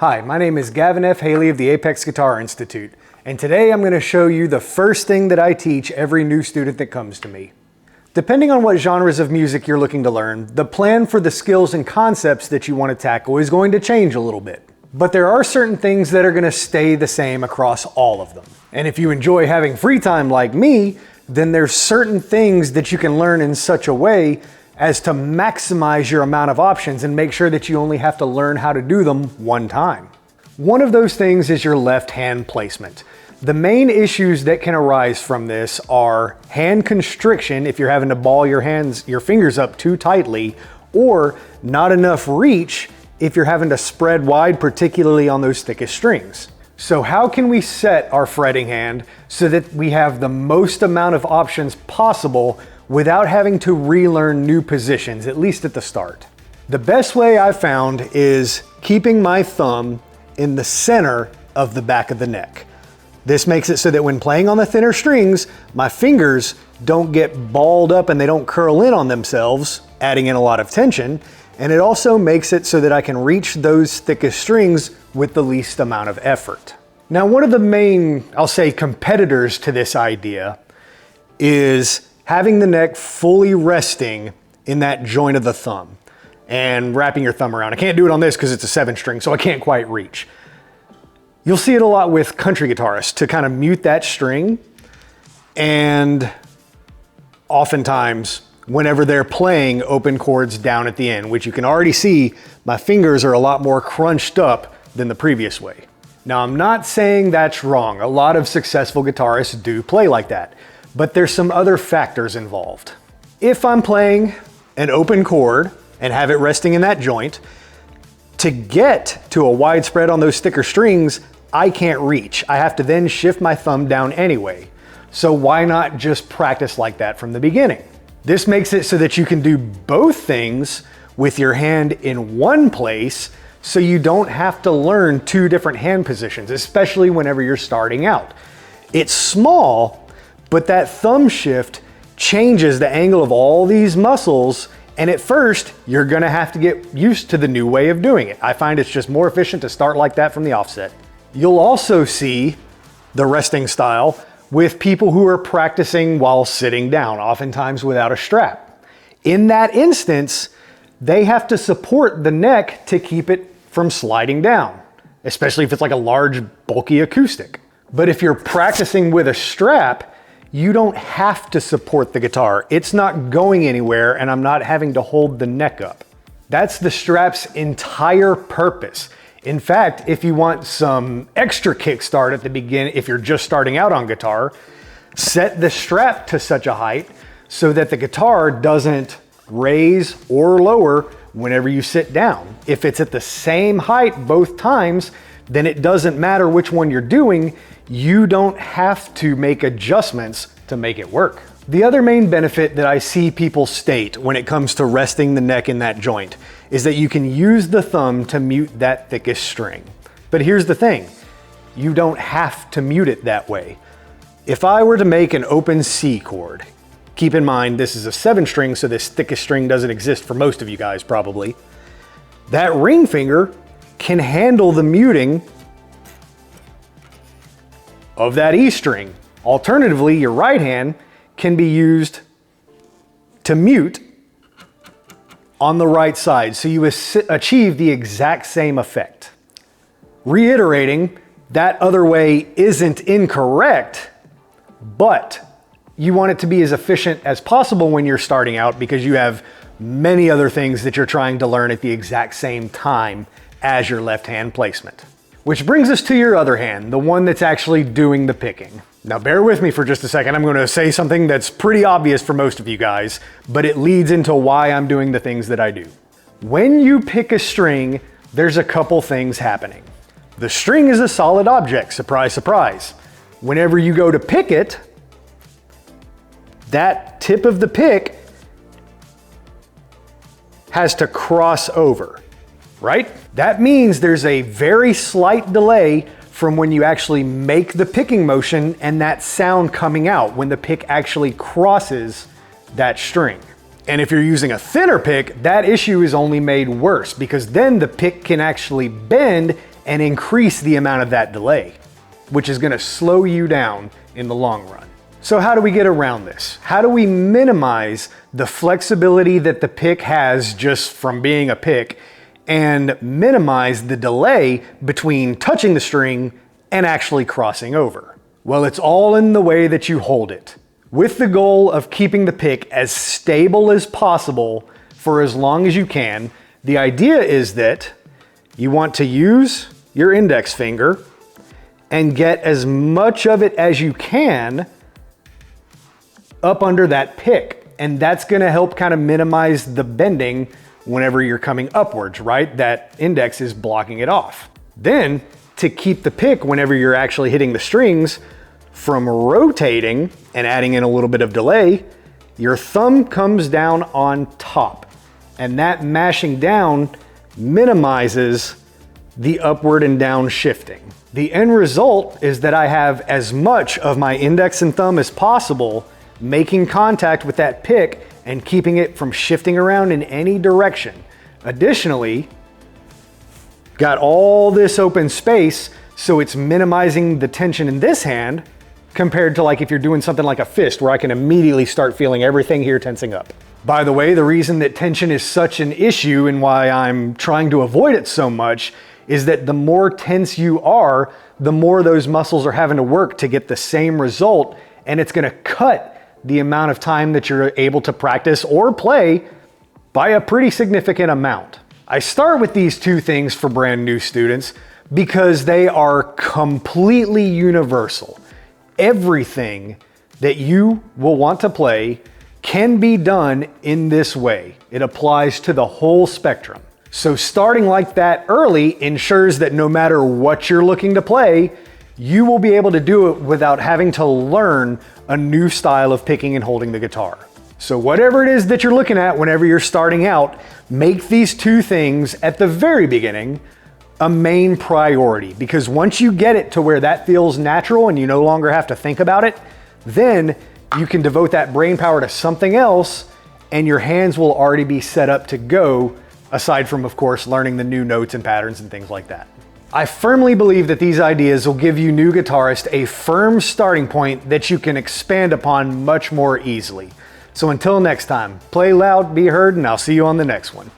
Hi, my name is Gavin F. Haley of the Apex Guitar Institute, and today I'm going to show you the first thing that I teach every new student that comes to me. Depending on what genres of music you're looking to learn, the plan for the skills and concepts that you want to tackle is going to change a little bit. But there are certain things that are going to stay the same across all of them. And if you enjoy having free time like me, then there's certain things that you can learn in such a way as to maximize your amount of options and make sure that you only have to learn how to do them one time. One of those things is your left hand placement. The main issues that can arise from this are hand constriction if you're having to ball your fingers up too tightly, or not enough reach if you're having to spread wide, particularly on those thickest strings. So how can we set our fretting hand so that we have the most amount of options possible without having to relearn new positions, at least at the start? The best way I've found is keeping my thumb in the center of the back of the neck. This makes it so that when playing on the thinner strings, my fingers don't get balled up and they don't curl in on themselves, adding in a lot of tension. And it also makes it so that I can reach those thickest strings with the least amount of effort. Now, one of the main, I'll say, competitors to this idea is having the neck fully resting in that joint of the thumb and wrapping your thumb around. I can't do it on this because it's a 7-string, so I can't quite reach. You'll see it a lot with country guitarists to kind of mute that string, and oftentimes whenever they're playing open chords down at the end, which you can already see my fingers are a lot more crunched up than the previous way. Now, I'm not saying that's wrong. A lot of successful guitarists do play like that. But there's some other factors involved. If I'm playing an open chord and have it resting in that joint, to get to a wide spread on those thicker strings, I can't reach. I have to then shift my thumb down anyway. So why not just practice like that from the beginning? This makes it so that you can do both things with your hand in one place, so you don't have to learn two different hand positions, especially whenever you're starting out. It's small, but that thumb shift changes the angle of all these muscles, and at first, you're gonna have to get used to the new way of doing it. I find it's just more efficient to start like that from the offset. You'll also see the resting style with people who are practicing while sitting down, oftentimes without a strap. In that instance, they have to support the neck to keep it from sliding down, especially if it's like a large, bulky acoustic. But if you're practicing with a strap, you don't have to support the guitar. It's not going anywhere, and I'm not having to hold the neck up. That's the strap's entire purpose. In fact, if you want some extra kickstart at the beginning, if you're just starting out on guitar, set the strap to such a height so that the guitar doesn't raise or lower whenever you sit down. If it's at the same height both times, then it doesn't matter which one you're doing. You don't have to make adjustments to make it work. The other main benefit that I see people state when it comes to resting the neck in that joint is that you can use the thumb to mute that thickest string. But here's the thing, you don't have to mute it that way. If I were to make an open C chord, keep in mind this is a 7-string, so this thickest string doesn't exist for most of you guys probably, that ring finger can handle the muting of that E string. Alternatively, your right hand can be used to mute on the right side, so you achieve the exact same effect. Reiterating, that other way isn't incorrect, but you want it to be as efficient as possible when you're starting out because you have many other things that you're trying to learn at the exact same time as your left hand placement. Which brings us to your other hand, the one that's actually doing the picking. Now bear with me for just a second. I'm going to say something that's pretty obvious for most of you guys, but it leads into why I'm doing the things that I do. When you pick a string, there's a couple things happening. The string is a solid object, surprise, surprise. Whenever you go to pick it, that tip of the pick has to cross over, right? That means there's a very slight delay from when you actually make the picking motion and that sound coming out when the pick actually crosses that string. And if you're using a thinner pick, that issue is only made worse because then the pick can actually bend and increase the amount of that delay, which is gonna slow you down in the long run. So how do we get around this? How do we minimize the flexibility that the pick has just from being a pick and minimize the delay between touching the string and actually crossing over? Well, it's all in the way that you hold it, with the goal of keeping the pick as stable as possible for as long as you can. The idea is that you want to use your index finger and get as much of it as you can up under that pick. And that's gonna help kind of minimize the bending whenever you're coming upwards, right? That index is blocking it off. Then, to keep the pick whenever you're actually hitting the strings from rotating and adding in a little bit of delay, your thumb comes down on top. And that mashing down minimizes the upward and down shifting. The end result is that I have as much of my index and thumb as possible making contact with that pick and keeping it from shifting around in any direction. Additionally, got all this open space, so it's minimizing the tension in this hand compared to like if you're doing something like a fist where I can immediately start feeling everything here tensing up. By the way, the reason that tension is such an issue and why I'm trying to avoid it so much is that the more tense you are, the more those muscles are having to work to get the same result, and it's gonna cut the amount of time that you're able to practice or play by a pretty significant amount. I start with these two things for brand new students because they are completely universal. Everything that you will want to play can be done in this way. It applies to the whole spectrum. So starting like that early ensures that no matter what you're looking to play, you will be able to do it without having to learn a new style of picking and holding the guitar. So whatever it is that you're looking at whenever you're starting out, make these two things at the very beginning a main priority, because once you get it to where that feels natural and you no longer have to think about it, then you can devote that brain power to something else and your hands will already be set up to go, aside from, of course, learning the new notes and patterns and things like that. I firmly believe that these ideas will give you new guitarists a firm starting point that you can expand upon much more easily. So until next time, play loud, be heard, and I'll see you on the next one.